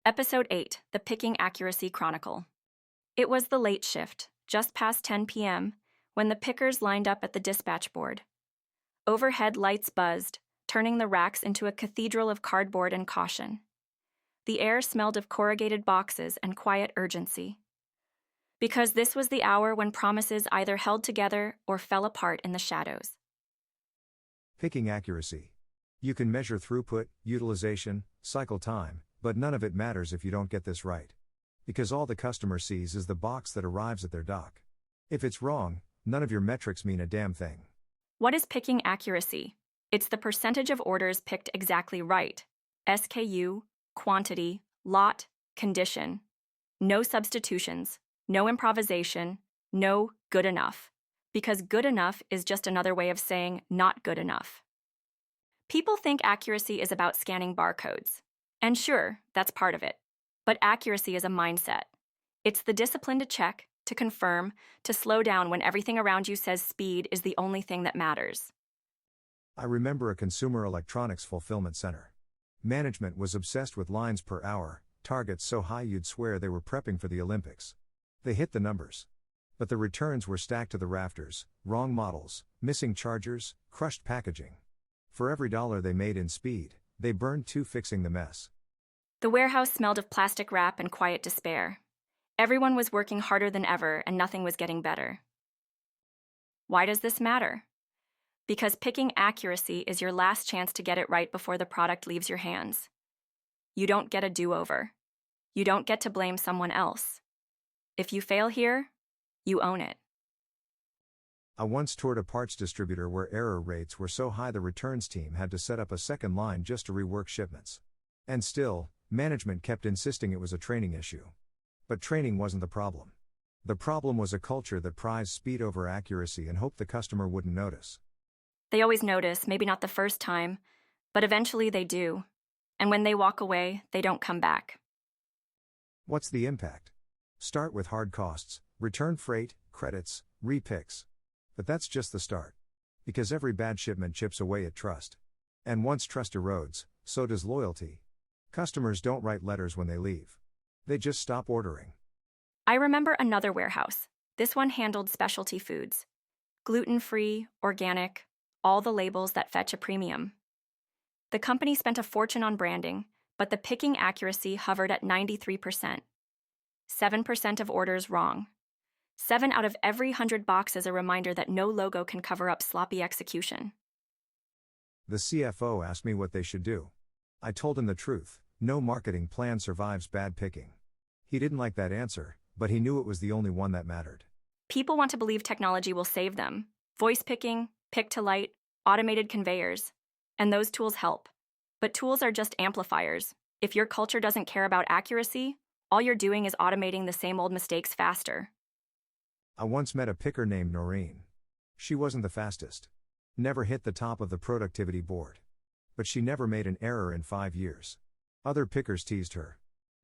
Episode 8, The Picking Accuracy Chronicle. It was the late shift, just past 10 p.m., when the pickers lined up at the dispatch board. Overhead lights buzzed, turning the racks into a cathedral of cardboard and caution. The air smelled of corrugated boxes and quiet urgency. Because this was the hour when promises either held together or fell apart in the shadows. Picking accuracy. You can measure throughput, utilization, cycle time, but none of it matters if you don't get this right. Because all the customer sees is the box that arrives at their dock. If it's wrong, none of your metrics mean a damn thing. What is picking accuracy? It's the percentage of orders picked exactly right. SKU, quantity, lot, condition. No substitutions, no improvisation, no good enough. Because good enough is just another way of saying not good enough. People think accuracy is about scanning barcodes. And sure, that's part of it. But accuracy is a mindset. It's the discipline to check, to confirm, to slow down when everything around you says speed is the only thing that matters. I remember a consumer electronics fulfillment center. Management was obsessed with lines per hour, targets so high you'd swear they were prepping for the Olympics. They hit the numbers. But the returns were stacked to the rafters, wrong models, missing chargers, crushed packaging. For every dollar they made in speed, they burned two fixing the mess. The warehouse smelled of plastic wrap and quiet despair. Everyone was working harder than ever and nothing was getting better. Why does this matter? Because picking accuracy is your last chance to get it right before the product leaves your hands. You don't get a do-over. You don't get to blame someone else. If you fail here, you own it. I once toured a parts distributor where error rates were so high the returns team had to set up a second line just to rework shipments. And still, management kept insisting it was a training issue. But training wasn't the problem. The problem was a culture that prized speed over accuracy and hoped the customer wouldn't notice. They always notice, maybe not the first time, but eventually they do. And when they walk away, they don't come back. What's the impact? Start with hard costs, return freight, credits, repicks. But that's just the start. Because every bad shipment chips away at trust. And once trust erodes, so does loyalty. Customers don't write letters when they leave. They just stop ordering. I remember another warehouse. This one handled specialty foods. Gluten-free, organic, all the labels that fetch a premium. The company spent a fortune on branding, but the picking accuracy hovered at 93%. 7% of orders wrong. 7 out of every 100 boxes a reminder that no logo can cover up sloppy execution. The CFO asked me what they should do. I told him the truth, no marketing plan survives bad picking. He didn't like that answer, but he knew it was the only one that mattered. People want to believe technology will save them. Voice picking, pick-to-light, automated conveyors. And those tools help. But tools are just amplifiers. If your culture doesn't care about accuracy, all you're doing is automating the same old mistakes faster. I once met a picker named Noreen. She wasn't the fastest. Never hit the top of the productivity board. But she never made an error in 5 years. Other pickers teased her.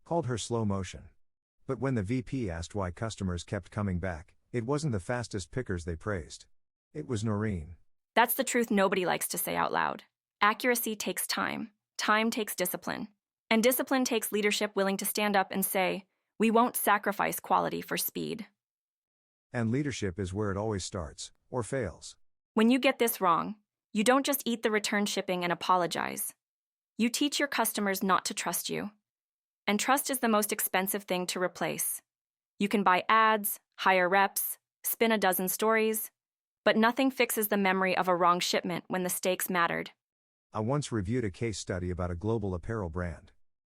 Called her slow motion. But when the VP asked why customers kept coming back, it wasn't the fastest pickers they praised. It was Noreen. That's the truth nobody likes to say out loud. Accuracy takes time. Time takes discipline. And discipline takes leadership willing to stand up and say, we won't sacrifice quality for speed. And leadership is where it always starts, or fails. When you get this wrong, you don't just eat the return shipping and apologize. You teach your customers not to trust you. And trust is the most expensive thing to replace. You can buy ads, hire reps, spin a dozen stories, but nothing fixes the memory of a wrong shipment when the stakes mattered. I once reviewed a case study about a global apparel brand.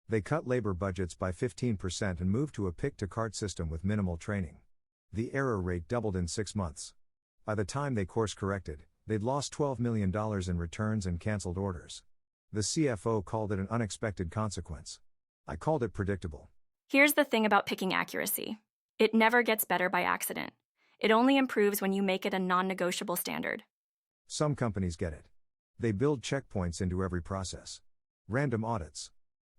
They cut labor budgets by 15% and moved to a pick-to-cart system with minimal training. The error rate doubled in 6 months. By the time they course-corrected, they'd lost $12 million in returns and canceled orders. The CFO called it an unexpected consequence. I called it predictable. Here's the thing about picking accuracy. It never gets better by accident. It only improves when you make it a non-negotiable standard. Some companies get it. They build checkpoints into every process. Random audits.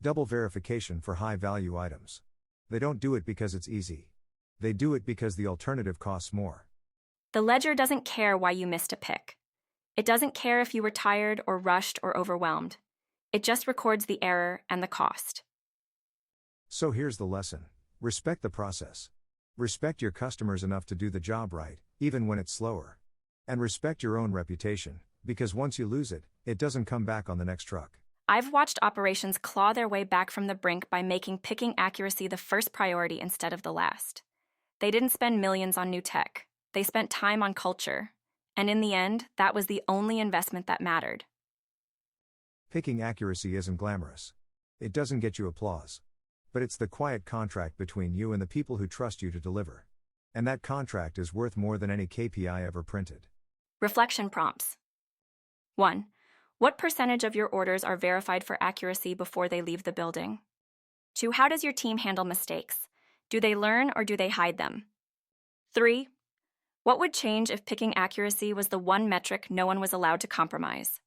Double verification for high-value items. They don't do it because it's easy. They do it because the alternative costs more. The ledger doesn't care why you missed a pick. It doesn't care if you were tired or rushed or overwhelmed. It just records the error and the cost. So here's the lesson. Respect the process. Respect your customers enough to do the job right, even when it's slower. And respect your own reputation, because once you lose it, it doesn't come back on the next truck. I've watched operations claw their way back from the brink by making picking accuracy the first priority instead of the last. They didn't spend millions on new tech. They spent time on culture. And in the end, that was the only investment that mattered. Picking accuracy isn't glamorous. It doesn't get you applause. But it's the quiet contract between you and the people who trust you to deliver. And that contract is worth more than any KPI ever printed. Reflection prompts. 1. What percentage of your orders are verified for accuracy before they leave the building? 2. How does your team handle mistakes? Do they learn or do they hide them? 3. What would change if picking accuracy was the one metric no one was allowed to compromise?